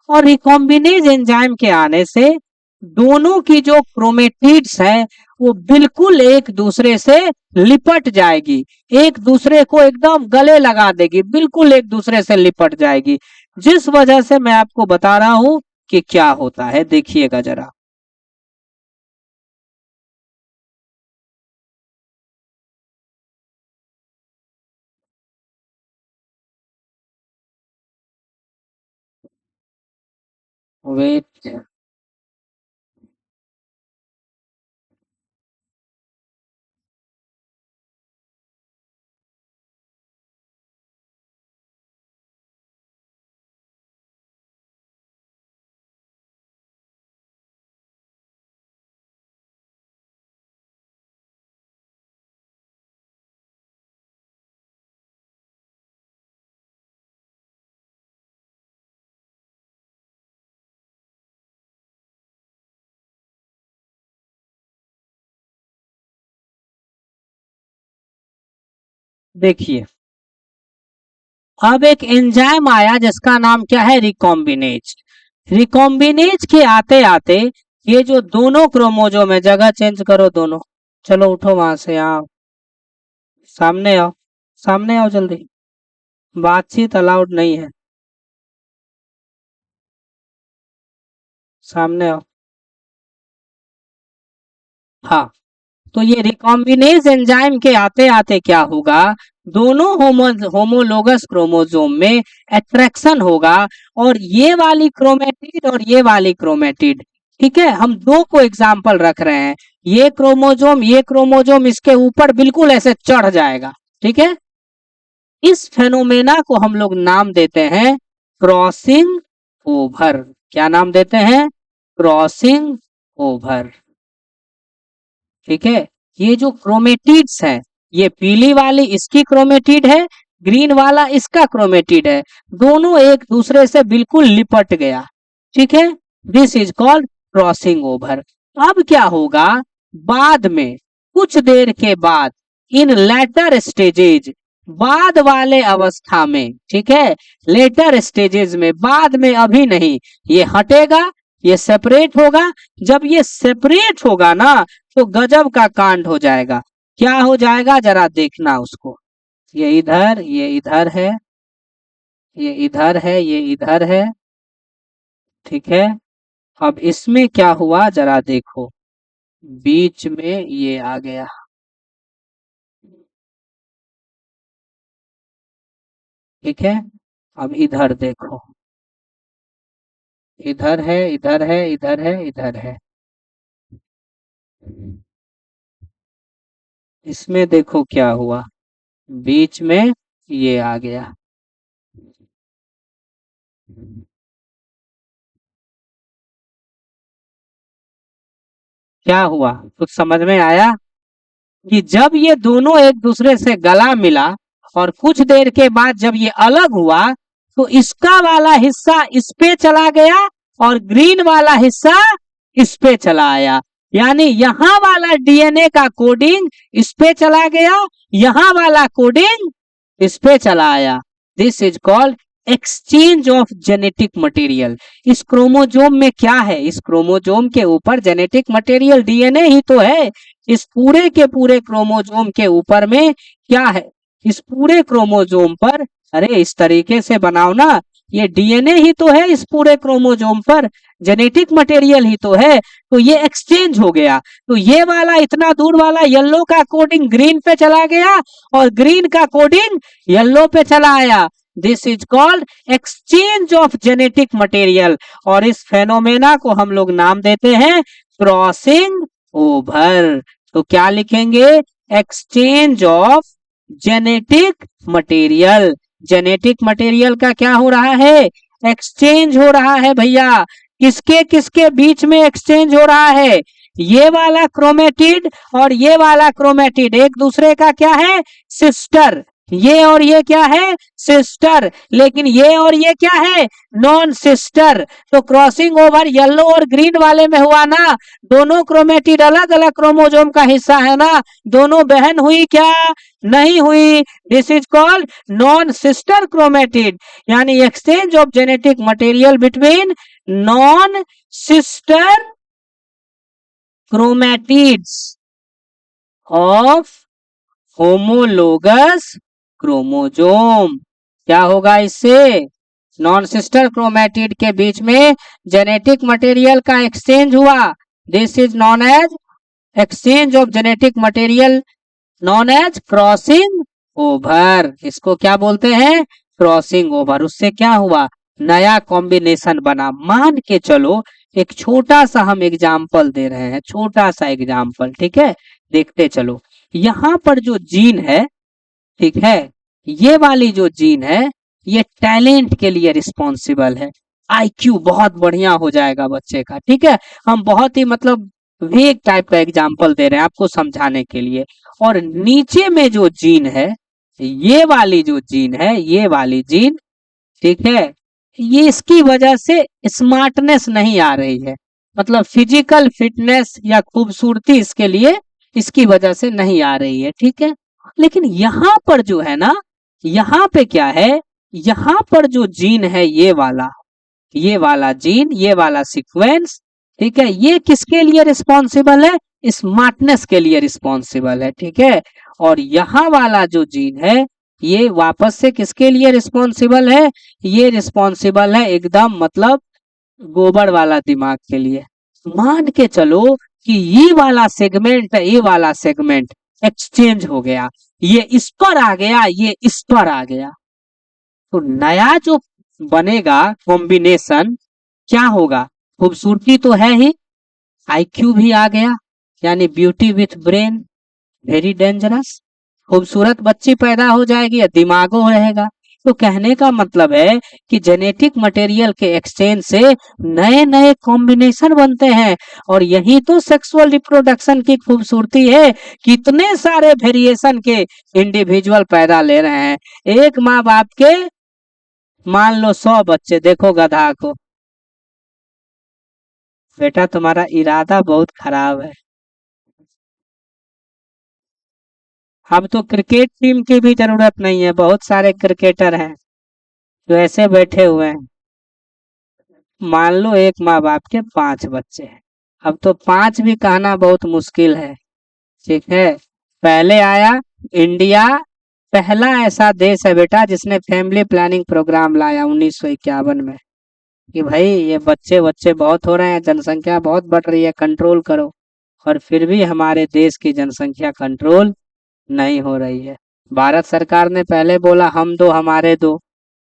और रिकॉम्बिनेज एंजाइम के आने से दोनों की जो क्रोमेटिड्स है वो बिल्कुल एक दूसरे से लिपट जाएगी, एक दूसरे को एकदम गले लगा देगी, बिल्कुल एक दूसरे से लिपट जाएगी। जिस वजह से मैं आपको बता रहा हूं कि क्या होता है, देखिएगा जरा। वेट, देखिए अब एक एंजाइम आया जिसका नाम क्या है? रिकॉम्बिनेज। रिकॉम्बिनेज के आते आते ये जो दोनों क्रोमोजोम है, जगह चेंज करो दोनों, चलो उठो वहां से, आओ सामने आओ, सामने आओ जल्दी, बातचीत अलाउड नहीं है, सामने आओ। हाँ, तो ये रिकॉम्बिनेज एंजाइम के आते आते क्या होगा, दोनों होमोलोगस क्रोमोसोम में अट्रैक्शन होगा, और ये वाली क्रोमेटिड और ये वाली क्रोमेटिड, ठीक है, हम दो को एग्जाम्पल रख रहे हैं, ये क्रोमोजोम इसके ऊपर बिल्कुल ऐसे चढ़ जाएगा, ठीक है। इस फेनोमेना को हम लोग नाम देते हैं क्रॉसिंग ओवर। क्या नाम देते हैं? Crossing over. ठीक है, ये जो क्रोमेटिड्स है, ये पीली वाली इसकी क्रोमेटिड है, ग्रीन वाला इसका क्रोमेटिड है, दोनों एक दूसरे से बिल्कुल लिपट गया, ठीक है। This is called crossing over. अब क्या होगा, बाद में कुछ देर के बाद, इन लेटर स्टेजेज, बाद वाले अवस्था में, ठीक है, लेटर स्टेजेस में, बाद में, अभी नहीं, ये हटेगा, ये सेपरेट होगा। जब ये सेपरेट होगा ना, तो गजब का कांड हो जाएगा। क्या हो जाएगा जरा देखना उसको। ये इधर, ये इधर है, ये इधर है, ये इधर है, ठीक है। अब इसमें क्या हुआ जरा देखो, बीच में ये आ गया, ठीक है। अब इधर देखो, इधर है, इधर है, इधर है, इधर है, इसमें देखो क्या हुआ, बीच में ये आ गया। क्या हुआ, कुछ समझ में आया? कि जब ये दोनों एक दूसरे से गला मिला और कुछ देर के बाद जब ये अलग हुआ, तो इसका वाला हिस्सा इस पे चला गया और ग्रीन वाला हिस्सा इस पे चला आया। यानी यहाँ वाला डीएनए का कोडिंग इस पे चला गया, यहाँ वाला कोडिंग इस पे चला आया। This is called exchange of genetic material. इस क्रोमोजोम में क्या है, इस क्रोमोजोम के ऊपर जेनेटिक मटेरियल डीएनए ही तो है। इस पूरे के पूरे क्रोमोजोम के ऊपर में क्या है, इस पूरे क्रोमोजोम पर, अरे इस तरीके से बनाओ ना, ये डीएनए ही तो है, इस पूरे क्रोमोजोम पर जेनेटिक मटेरियल ही तो है। तो ये एक्सचेंज हो गया, तो ये वाला इतना दूर वाला येलो का कोडिंग ग्रीन पे चला गया और ग्रीन का कोडिंग येलो पे चला आया। This is called exchange of genetic material, और इस फेनोमेना को हम लोग नाम देते हैं क्रॉसिंग ओवर। तो क्या लिखेंगे, exchange of genetic material. Genetic material का क्या हो रहा है, एक्सचेंज हो रहा है भैया। किसके किसके बीच में एक्सचेंज हो रहा है, ये वाला क्रोमेटिड और ये वाला क्रोमेटिड एक दूसरे का क्या है, सिस्टर। ये और ये क्या है, सिस्टर, लेकिन ये और ये क्या है, नॉन सिस्टर। तो क्रॉसिंग ओवर येलो और ग्रीन वाले में हुआ ना, दोनों क्रोमेटिड अलग अलग क्रोमोजोम का हिस्सा है ना, दोनों बहन हुई क्या, नहीं हुई। This is called non sister chromatid, यानी exchange of genetic material between non sister chromatids of homologous chromosome. क्या होगा इससे, नॉन सिस्टर क्रोमेटिड के बीच में जेनेटिक मटेरियल का एक्सचेंज हुआ। This is known as exchange of genetic material, known as crossing over. इसको क्या बोलते हैं, क्रॉसिंग ओवर। उससे क्या हुआ, नया कॉम्बिनेशन बना। मान के चलो एक छोटा सा हम एग्जाम्पल दे रहे हैं, छोटा सा एग्जाम्पल, ठीक है, देखते चलो। यहाँ पर जो जीन है, ठीक है, ये वाली जो जीन है ये टैलेंट के लिए रिस्पॉन्सिबल है। आईक्यू बहुत बढ़िया हो जाएगा बच्चे का, ठीक है। हम बहुत ही मतलब वेग टाइप का एग्जाम्पल दे रहे हैं आपको समझाने के लिए। और नीचे में जो जीन है, ये वाली जो जीन है, ये वाली जीन, ठीक है, ये इसकी वजह से स्मार्टनेस नहीं आ रही है, मतलब फिजिकल फिटनेस या खूबसूरती इसके लिए इसकी वजह से नहीं आ रही है, ठीक है। लेकिन यहाँ पर जो है ना, यहाँ पे क्या है, यहाँ पर जो जीन है ये वाला जीन, ये वाला सीक्वेंस, ठीक है, ये किसके लिए रिस्पॉन्सिबल है, स्मार्टनेस के लिए रिस्पॉन्सिबल है, ठीक है। और यहाँ वाला जो जीन है ये वापस से किसके लिए रिस्पॉन्सिबल है, ये रिस्पॉन्सिबल है एकदम मतलब गोबर वाला दिमाग के लिए। मान के चलो कि ये वाला सेगमेंट एक्सचेंज हो गया, ये इस पर आ गया, ये इस पर आ गया, तो नया जो बनेगा कॉम्बिनेशन क्या होगा, खूबसूरती तो है ही, आईक्यू भी आ गया, यानी beauty with brain, very dangerous. खूबसूरत बच्ची पैदा हो जाएगी या दिमागो रहेगा। तो कहने का मतलब है कि जेनेटिक मटेरियल के एक्सचेंज से नए नए कॉम्बिनेशन बनते हैं, और यही तो सेक्सुअल रिप्रोडक्शन की खूबसूरती है। कितने सारे वेरिएशन के इंडिविजुअल पैदा ले रहे हैं। एक माँ बाप के मान लो 100 बच्चे, देखो गधा को, बेटा तुम्हारा इरादा बहुत खराब है। अब तो क्रिकेट टीम की भी जरूरत नहीं है, बहुत सारे क्रिकेटर हैं जो ऐसे बैठे हुए हैं। मान लो एक माँ बाप के 5 बच्चे हैं, अब तो 5 भी कहना बहुत मुश्किल है, ठीक है। पहले आया इंडिया, पहला ऐसा देश है बेटा जिसने फैमिली प्लानिंग प्रोग्राम लाया 1951 में, कि भाई ये बच्चे बच्चे बहुत हो रहे हैं, जनसंख्या बहुत बढ़ रही है, कंट्रोल करो। और फिर भी हमारे देश की जनसंख्या कंट्रोल नहीं हो रही है। भारत सरकार ने पहले बोला हम दो हमारे दो,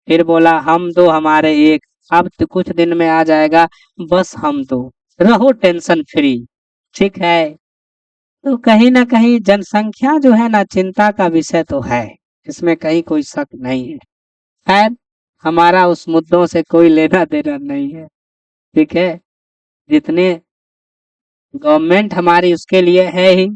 फिर बोला हम दो हमारे एक, अब तो कुछ दिन में आ जाएगा बस हम दो, रहो टेंशन फ्री, ठीक है। तो कहीं ना कहीं जनसंख्या जो है ना चिंता का विषय तो है, इसमें कहीं कोई शक नहीं है। खैर, हमारा उस मुद्दों से कोई लेना देना नहीं है, ठीक है। जितने गवर्नमेंट हमारी उसके लिए है ही,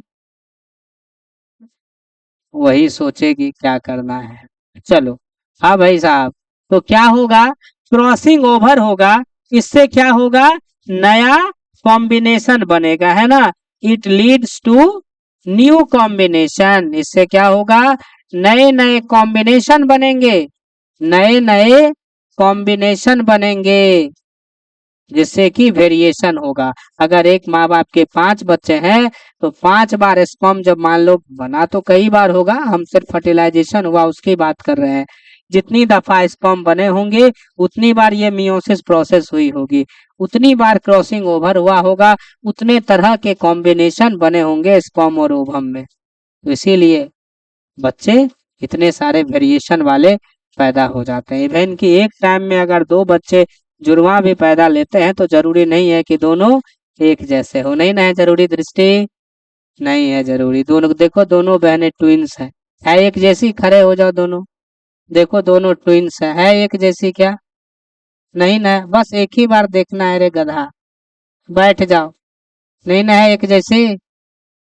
वही सोचेगी क्या करना है। चलो, हाँ भाई साहब, तो क्या होगा, क्रॉसिंग ओवर होगा, इससे क्या होगा, नया कॉम्बिनेशन बनेगा, है ना। It leads to new combination, इससे क्या होगा, नए नए कॉम्बिनेशन बनेंगे, नए नए कॉम्बिनेशन बनेंगे, जिससे कि वेरिएशन होगा। अगर एक माँ बाप के 5 बच्चे हैं तो 5 बार स्पर्म जब मान लो बना तो कई बार होगा, हम सिर्फ फर्टिलाइजेशन हुआ उसकी बात कर रहे हैं। जितनी दफा स्पर्म बने होंगे उतनी बार ये मियोसिस प्रोसेस हुई होगी, उतनी बार क्रॉसिंग ओवर हुआ होगा, उतने तरह के कॉम्बिनेशन बने होंगे स्पर्म और ओवम में। तो इसीलिए बच्चे इतने सारे वेरिएशन वाले पैदा हो जाते हैं। इवन कि एक टाइम में अगर 2 बच्चे जुड़वा भी पैदा लेते हैं तो जरूरी नहीं है कि दोनों एक जैसे हो, नहीं ना है जरूरी, दृष्टि नहीं है जरूरी। दोनों देखो, दोनों बहनें ट्विंस हैं, है एक जैसी, खड़े हो जाओ दोनों, देखो दोनों ट्विंस है एक जैसी क्या? नहीं ना, बस एक ही बार देखना है रे गधा। बैठ जाओ। नहीं ना है एक जैसी।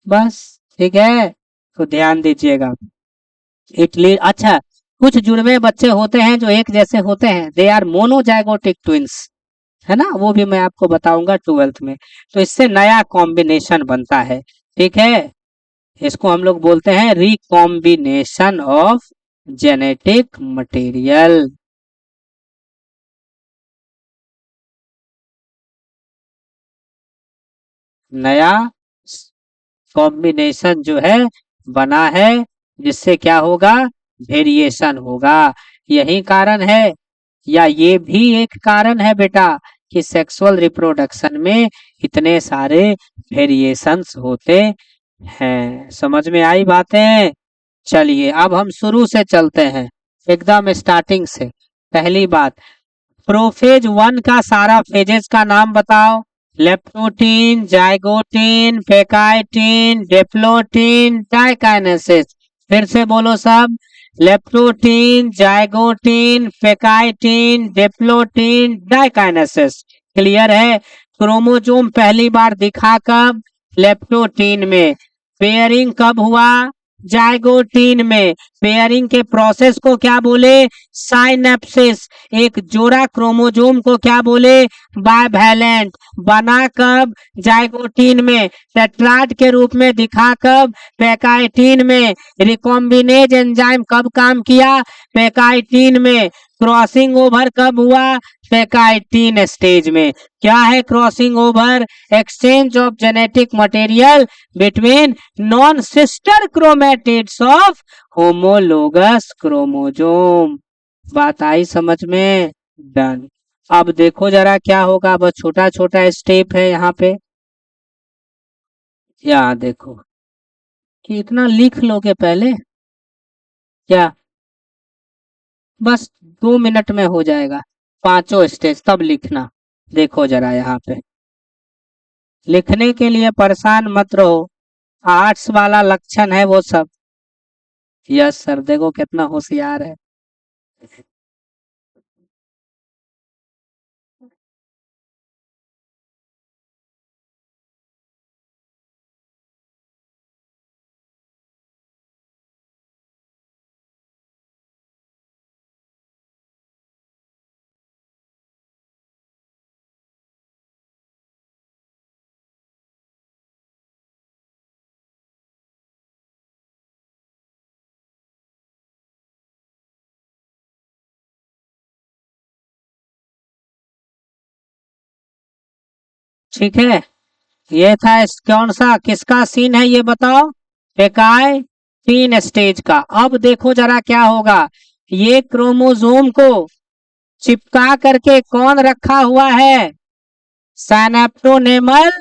बस। ठीक है। तो ध्यान दीजिएगा। इटली अच्छा। कुछ जुड़वे बच्चे होते हैं जो एक जैसे होते हैं, दे आर मोनोजाइगोटिक ट्विंस। है ना, वो भी मैं आपको बताऊंगा 12th में। तो इससे नया कॉम्बिनेशन बनता है। ठीक है। इसको हम लोग बोलते हैं रिकॉम्बिनेशन ऑफ जेनेटिक मटेरियल। नया कॉम्बिनेशन जो है बना है, जिससे क्या होगा? वेरिएशन होगा। यही कारण है, या ये भी एक कारण है बेटा, कि सेक्सुअल रिप्रोडक्शन में इतने सारे वेरिएशंस होते हैं। समझ में आई बातें? चलिए अब हम शुरू से चलते हैं, एकदम स्टार्टिंग से। पहली बात, प्रोफेज 1 का सारा फेजेस का नाम बताओ। Leptotene, zygotene, pachytene, diplotene, diakinesis. फिर से बोलो सब। Leptotene, zygotene, pachytene, diplotene, diakinesis. Clear है? क्रोमोजोम पहली बार दिखा कब? लेप्टोटीन में। पेयरिंग कब हुआ? जाइगोटीन में। पेयरिंग के प्रोसेस को क्या बोले? साइनेप्सिस। एक जोड़ा क्रोमोजोम को क्या बोले? बाइवैलेंट। बना कब? जाइगोटीन में। टेट्राड के रूप में दिखा कब? पैकाइटीन में। रिकॉम्बिनेज एंजाइम कब काम किया? पैकाइटीन में। क्रॉसिंग ओवर कब हुआ? पैकाइटीन स्टेज में। क्या है crossing over? Exchange of genetic material between non sister chromatids of homologous chromosome. बात आई समझ में? डन। अब देखो जरा क्या होगा, बस छोटा छोटा स्टेप है यहाँ पे। यहाँ देखो कि इतना लिख लोगे पहले क्या? बस 2 मिनट में हो जाएगा। पांचों स्टेज तब लिखना। देखो जरा यहाँ पे, लिखने के लिए परेशान मत रहो। आर्ट्स वाला लक्षण है वो सब। यस सर, देखो कितना होशियार है। ठीक है। ये था कौन सा, किसका सीन है ये बताओ? एकाई 3 स्टेज का। अब देखो जरा क्या होगा। ये क्रोमोसोम को चिपका करके कौन रखा हुआ है? Synaptonemal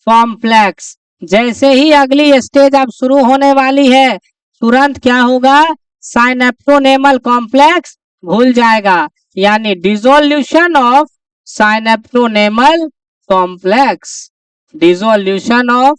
complex. जैसे ही अगली स्टेज अब शुरू होने वाली है, तुरंत क्या होगा? साइनेप्टोनेमल कॉम्प्लेक्स भूल जाएगा, यानी dissolution of synaptonemal complex. Dissolution of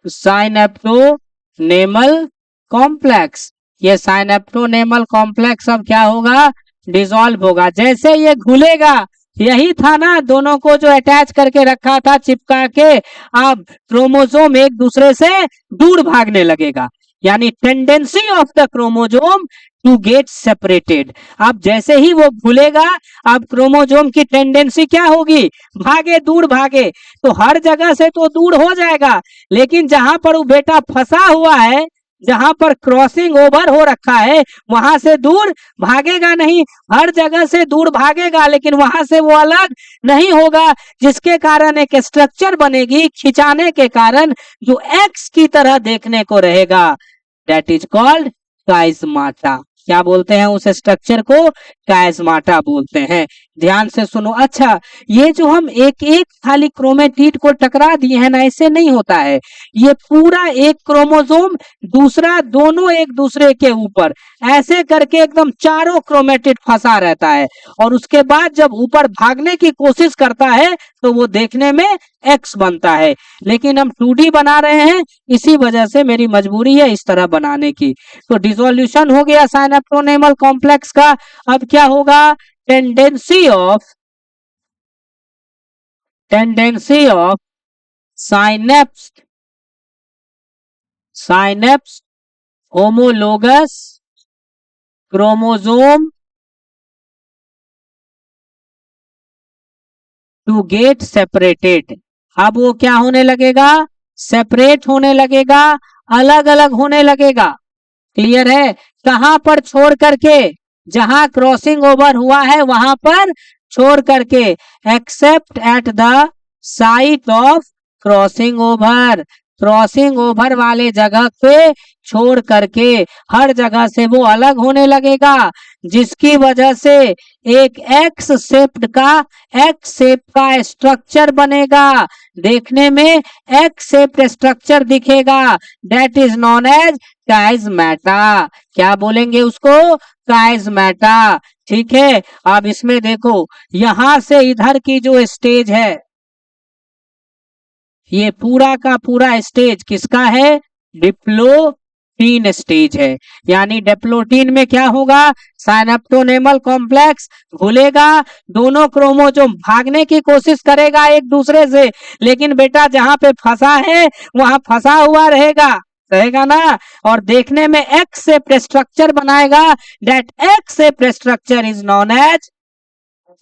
synaptonemal complex. ये साइनेप्टोनेमल कॉम्प्लेक्स अब क्या होगा? डिसॉल्व होगा। जैसे ये घुलेगा, यही था ना दोनों को जो अटैच करके रखा था चिपका के, अब क्रोमोसोम एक दूसरे से दूर भागने लगेगा, यानी tendency of the chromosome to get separated. अब जैसे ही वो भूलेगा, अब क्रोमोसोम की टेंडेंसी क्या होगी? भागे, दूर भागे। तो हर जगह से तो दूर हो जाएगा, लेकिन जहां पर वो बेटा फंसा हुआ है, जहां पर क्रॉसिंग ओवर हो रखा है, वहां से दूर भागेगा नहीं। हर जगह से दूर भागेगा, लेकिन वहां से वो अलग नहीं होगा, जिसके कारण एक स्ट्रक्चर बनेगी खिंचाने के कारण, जो एक्स की तरह देखने को रहेगा। That is called chiasmata. क्या बोलते हैं उस स्ट्रक्चर को? काइजमाटा बोलते हैं। ध्यान से सुनो। अच्छा, ये जो हम एक एक खाली क्रोमेटिड को टकरा दिए हैं ना, ऐसे नहीं होता है। ये पूरा एक क्रोमोसोम दूसरा दोनों एक दूसरे के ऊपर ऐसे करके एकदम चारों क्रोमेटिड फंसा रहता है, और उसके बाद जब ऊपर भागने की कोशिश करता है तो वो देखने में एक्स बनता है। लेकिन हम 2D बना रहे हैं, इसी वजह से मेरी मजबूरी है इस तरह बनाने की। तो डिसोल्यूशन हो गया साइनेप्टोनेमल कॉम्प्लेक्स का। अब क्या होगा? Tendency of synapse homologous chromosome to get separated. अब वो क्या होने लगेगा? सेपरेट होने लगेगा, अलग अलग होने लगेगा। क्लियर है? कहां पर छोड़ करके? जहां क्रॉसिंग ओवर हुआ है वहां पर छोड़ करके, accept at the site of crossing over. Crossing over वाले जगह पे छोड़ करके हर जगह से वो अलग होने लगेगा, जिसकी वजह से एक एक्स शेप का स्ट्रक्चर बनेगा। देखने में एक्स शेप स्ट्रक्चर दिखेगा, that is known as chiasmata. क्या बोलेंगे उसको? काइजमैटा। ठीक है। अब इसमें देखो, यहां से इधर की जो स्टेज है, ये पूरा का पूरा स्टेज किसका है? डिप्लोटीन स्टेज है। यानी डिप्लोटीन में क्या होगा? साइनेप्टोनेमल कॉम्प्लेक्स घुलेगा, दोनों क्रोमोसोम भागने की कोशिश करेगा एक दूसरे से, लेकिन बेटा जहां पे फंसा है वहां फंसा हुआ रहेगा, रहेगा ना। और देखने में एक्स शेप स्ट्रक्चर बनाएगा, that X shape structure is known as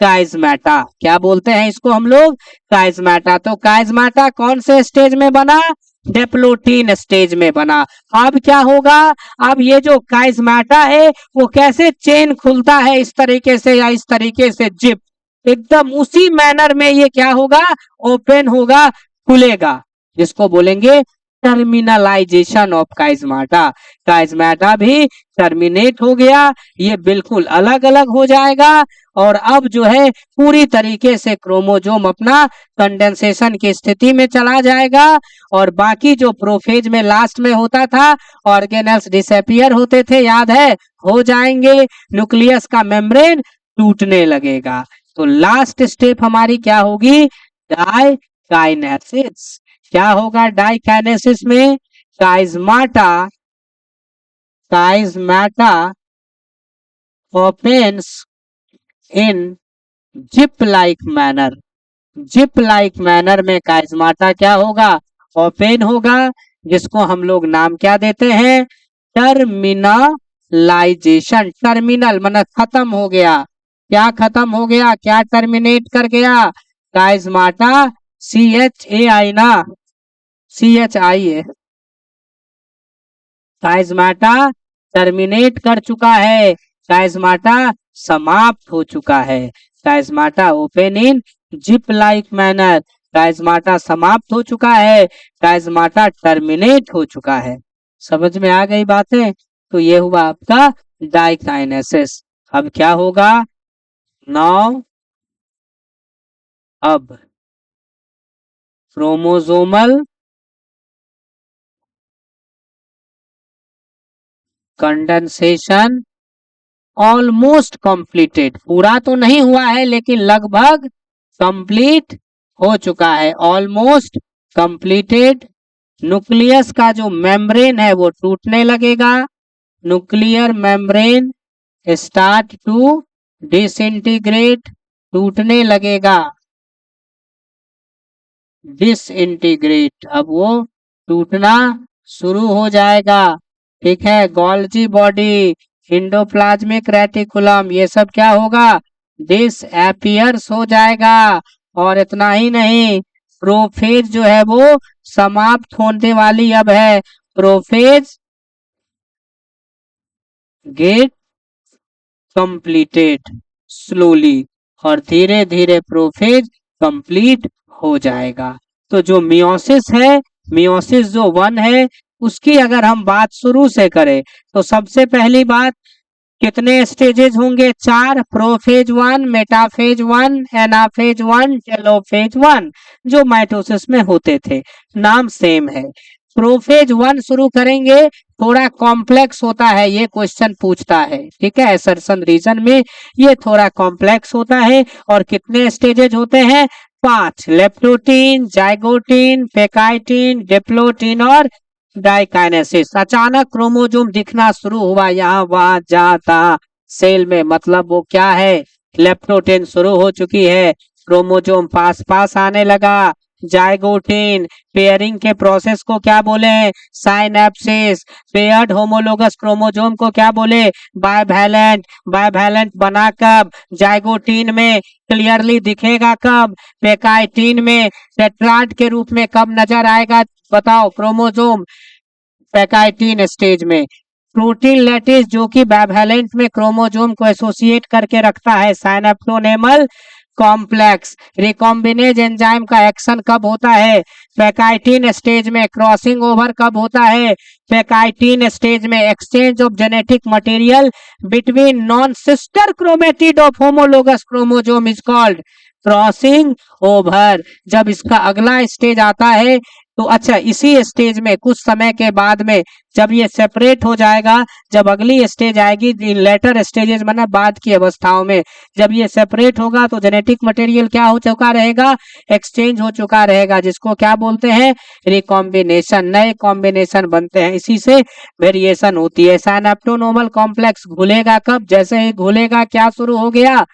chiasmata. क्या बोलते हैं इसको हम लोग? काइजमैटा। तो काइजमैटा कौन से स्टेज में बना? डिप्लोटीन स्टेज में बना। अब क्या होगा? अब ये जो काइजमैटा है वो कैसे चेन खुलता है, इस तरीके से या इस तरीके से, जिप, एकदम उसी मैनर में ये क्या होगा? ओपन होगा, खुलेगा, जिसको बोलेंगे टर्मिनलाइजेशन ऑफ काइजमाटा। काइजमाटा भी टर्मिनेट हो गया, ये बिल्कुल अलग अलग हो जाएगा, और अब जो है पूरी तरीके से क्रोमोसोम अपना कंडेंसेशन की स्थिति में चला जाएगा। और बाकी जो प्रोफेज में लास्ट में होता था, ऑर्गेनेल्स डिसअपियर होते थे, याद है, हो जाएंगे, न्यूक्लियस का मेम्ब्रेन टूटने लगेगा। तो लास्ट स्टेप हमारी क्या होगी? डाइकाइनेसिस। क्या होगा डाइकाइनेसिस में? काइजमाटा opens in zip like manner. Zip like manner में काइजमाटा क्या होगा? ओपन होगा, जिसको हम लोग नाम क्या देते हैं? टर्मिनलाइजेशन। टर्मिनल मतलब खत्म हो गया। क्या खत्म हो गया? क्या टर्मिनेट कर गया? काइजमाटा, CHAI ना, CHI है। काइजमाटा टर्मिनेट कर चुका है, काइजमाटा समाप्त हो चुका है। Chiasmata open in zip like manner, chiasmata समाप्त हो चुका है, काइजमाटा टर्मिनेट हो चुका है। समझ में आ गई बातें? तो ये हुआ आपका डाइकाइनेसिस। अब क्या होगा? नाउ अब क्रोमोसोमल कंडेंसेशन ऑलमोस्ट कंप्लीटेड। पूरा तो नहीं हुआ है लेकिन लगभग कंप्लीट हो चुका है, ऑलमोस्ट कंप्लीटेड। न्यूक्लियस का जो मेम्ब्रेन है वो टूटने लगेगा, nuclear membrane start to disintegrate, टूटने लगेगा, डिसइंटीग्रेट, अब वो टूटना शुरू हो जाएगा। ठीक है। गोल्जी बॉडी, एंडोप्लाज्मिक रेटिकुलम, ये सब क्या होगा? डिसअपियर्स हो जाएगा। और इतना ही नहीं, प्रोफेज जो है वो समाप्त होने वाली अब है। प्रोफेज गेट कंप्लीटेड स्लोली, और धीरे धीरे प्रोफेज कंप्लीट हो जाएगा। तो जो मियोसिस है, मियोसिस जो 1 है, उसकी अगर हम बात शुरू से करें तो सबसे पहली बात कितने स्टेजेस होंगे? 4। प्रोफेज 1, मेटाफेज 1, एनाफेज 1, टेलोफेज 1, जो माइटोसिस में होते थे। नाम सेम है। प्रोफेज 1 शुरू करेंगे, थोड़ा कॉम्प्लेक्स होता है, ये क्वेश्चन पूछता है, ठीक है, असर्शन रीजन में ये थोड़ा कॉम्प्लेक्स होता है। और कितने स्टेजेस होते हैं? 5। लेप्टोटीन, जाइगोटीन, फेकाइटिन, डिप्लोटीन और डाइकाइनेसिस। अचानक क्रोमोजोम दिखना शुरू हुआ, यहाँ वहां जहाँ तहाँ सेल में, मतलब वो क्या है? लेप्टोटेन शुरू हो चुकी है, क्रोमोजोम पास पास आने लगा। जाइगोटीन, पेयरिंग के प्रोसेस को क्या बोले? साइनेप्सिस। पेयर्ड होमोलोगस क्रोमोजोम को क्या बोले? बायवैलेंट। बायवैलेंट बना कब? जाइगोटीन में। क्लियरली दिखेगा कब? पेकाइटिन में। टेट्राड के रूप में कब नजर आएगा? बताओ क्रोमोजोम पैकाइटिन स्टेज में। प्रोटीन लैटिस जो कि बाइवैलेंट में क्रोमोजोम को एसोसिएट करके रखता है, साइनेप्टोनेमल कॉम्प्लेक्स। रिकॉम्बिनेज एंजाइम का एक्शन कब होता है? पैकाइटिन स्टेज में। क्रॉसिंग ओवर कब होता है? पैकाइटिन स्टेज में। Exchange of genetic material between non sister chromatid of homologous chromosome is called crossing over. जब इसका अगला स्टेज आता है तो अच्छा, इसी स्टेज में कुछ समय के बाद में जब ये सेपरेट हो जाएगा, जब अगली स्टेज आएगी इन लेटर स्टेजेस, मतलब बाद की अवस्थाओं में, जब ये सेपरेट होगा तो जेनेटिक मटेरियल क्या हो चुका रहेगा? एक्सचेंज हो चुका रहेगा, जिसको क्या बोलते हैं? रिकॉम्बिनेशन। नए कॉम्बिनेशन बनते हैं, इसी से वेरिएशन होती है। साइनेप्टोनोमल कॉम्प्लेक्स घुलेगा कब? जैसे ही घुलेगा क्या शुरू हो गया?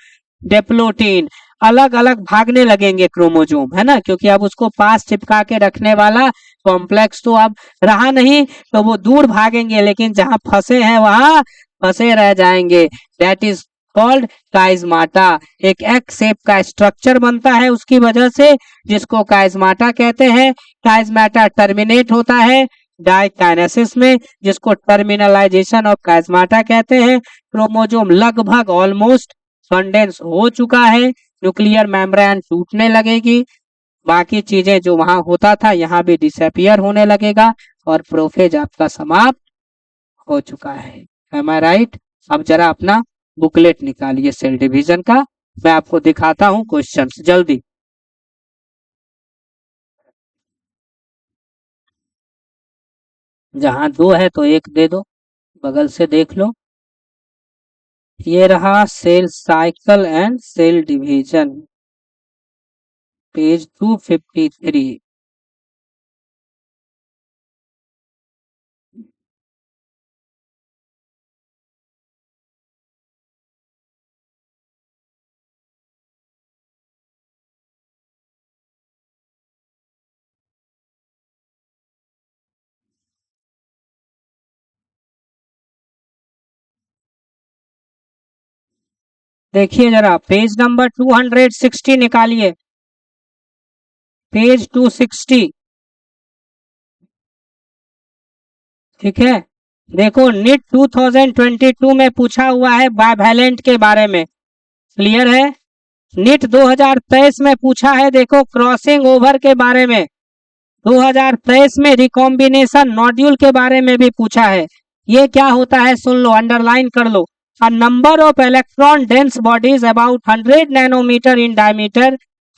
डिप्लोटीन। अलग अलग भागने लगेंगे क्रोमोजोम, है ना, क्योंकि अब उसको पास चिपका के रखने वाला कॉम्प्लेक्स तो अब रहा नहीं, तो वो दूर भागेंगे, लेकिन जहां फंसे हैं वहां फंसे रह जाएंगे। That is called chiasmata. एक एक्स शेप का स्ट्रक्चर बनता है उसकी वजह से, जिसको काइजमाटा कहते हैं। काइजमाटा टर्मिनेट होता है डाइकाइनेसिस में, जिसको टर्मिनलाइजेशन ऑफ काइजमाटा कहते हैं। क्रोमोजोम लगभग ऑलमोस्ट कंडेंस हो चुका है, न्यूक्लियर मेम्ब्रेन टूटने लगेगी, बाकी चीजें जो वहां होता था यहाँ भी डिसअपियर होने लगेगा, और प्रोफेज आपका समाप्त हो चुका है। एम आई राइट? अब जरा अपना बुकलेट निकालिए सेल डिवीजन का, मैं आपको दिखाता हूँ क्वेश्चंस जल्दी। जहां 2 है तो 1 दे दो, बगल से देख लो। ये रहा cell cycle and cell division, page 253। देखिए जरा पेज नंबर 260 निकालिए, पेज 260। ठीक है, देखो नीट 2022 में पूछा हुआ है बाइवैलेंट के बारे में, क्लियर है। नीट 2023 में पूछा है, देखो क्रॉसिंग ओवर के बारे में। 2023 में रिकॉम्बिनेशन नॉड्यूल के बारे में भी पूछा है। ये क्या होता है सुन लो, अंडरलाइन कर लो। A number of electron dense bodies about 100 nanometer in diameter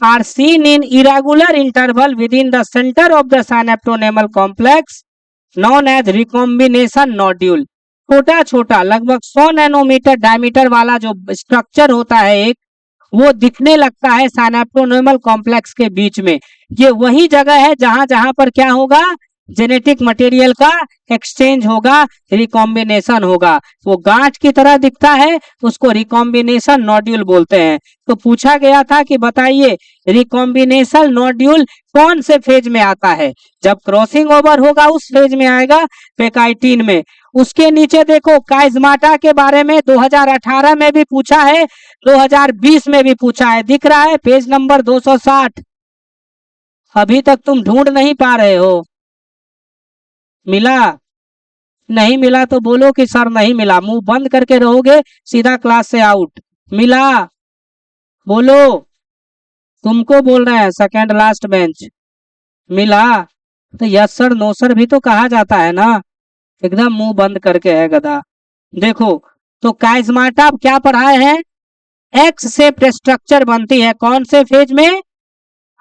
are seen in irregular interval within the center of the synaptonemal complex known as recombination nodule। छोटा छोटा लगभग 100 नैनोमीटर डायमीटर वाला जो स्ट्रक्चर होता है एक, वो दिखने लगता है साइनेप्टोनेमल कॉम्प्लेक्स के बीच में। ये वही जगह है जहां जहां पर क्या होगा? जेनेटिक मटेरियल का एक्सचेंज होगा, रिकॉम्बिनेशन होगा। वो गांठ की तरह दिखता है, उसको रिकॉम्बिनेशन नोड्यूल बोलते हैं। तो पूछा गया था कि बताइए रिकॉम्बिनेशन नोड्यूल कौन से फेज में आता है? जब क्रॉसिंग ओवर होगा उस फेज में आएगा, पेकाइटिन में। उसके नीचे देखो काइजमाटा के बारे में 2018 में भी पूछा है, 2020 में भी पूछा है, दिख रहा है पेज नंबर 260। अभी तक तुम ढूंढ नहीं पा रहे हो? मिला? नहीं मिला तो बोलो कि सर नहीं मिला, मुंह बंद करके रहोगे सीधा क्लास से आउट। मिला? बोलो। तुमको बोल रहे हैं, सेकंड लास्ट बेंच। मिला? तो यस सर नो सर भी तो कहा जाता है ना, एकदम मुंह बंद करके है गधा। देखो तो काइजमाटा क्या पढ़ाए हैं, एक्स शेप्ड स्ट्रक्चर बनती है, कौन से फेज में,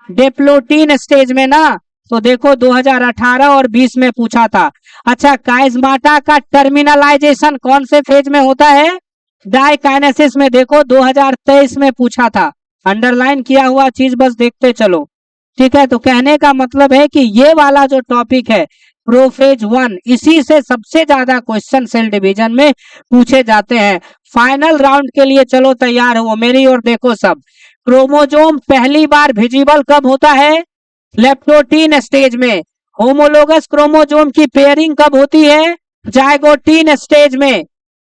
डिप्लोटीन स्टेज में ना। तो देखो 2018 और 20 में पूछा था। अच्छा, काइजमाटा का टर्मिनलाइजेशन कौन से फेज में होता है, डाइकाइनेसिस में, देखो 2023 में पूछा था। अंडरलाइन किया हुआ चीज बस देखते चलो, ठीक है। तो कहने का मतलब है कि ये वाला जो टॉपिक है प्रोफेज 1, इसी से सबसे ज्यादा क्वेश्चन सेल डिवीजन में पूछे जाते हैं। फाइनल राउंड के लिए चलो तैयार हो मेरी ओर देखो सब। क्रोमोजोम पहली बार विजिबल कब होता है, लेप्टोटीन स्टेज में। होमोलोगस क्रोमोजोम की पेयरिंग कब होती है, जाइगोटीन स्टेज में।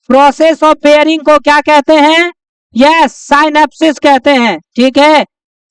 प्रोसेस ऑफ पेयरिंग को क्या कहते हैं, यस साइनेप्सिस कहते हैं, ठीक है।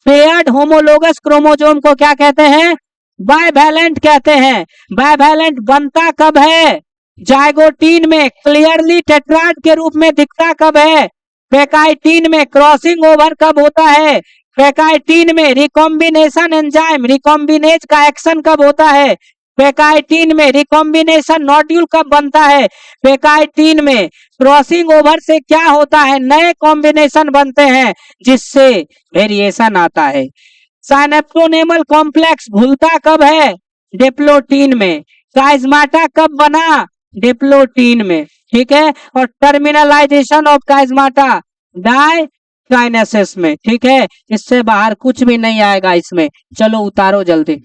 पेयर्ड होमोलोगस क्रोमोजोम को क्या कहते हैं, बाइवैलेंट कहते हैं। बाइवैलेंट बनता कब है, जाइगोटीन में। क्लियरली टेट्राड के रूप में दिखता कब है, पैकाइटीन में। क्रॉसिंग ओवर कब होता है, पैकाइटीन में। रिकॉम्बिनेशन एंजाइम रिकॉम्बिनेज का एक्शन कब होता है, पैकाइटीन में। रिकॉम्बिनेशन नोड्यूल कब बनता है, पैकाइटीन में। क्रॉसिंग ओवर से क्या होता है, नए कॉम्बिनेशन बनते हैं जिससे वेरिएशन आता है। साइनेप्टोनेमल कॉम्प्लेक्स भूलता कब है, डिप्लोटीन में। काइजमाटा कब बना, डिप्लोटीन में, ठीक है। और टर्मिनलाइजेशन ऑफ काइजमाटा डाइकाइनेसिस में, ठीक है। इससे बाहर कुछ भी नहीं आएगा इसमें। चलो उतारो जल्दी।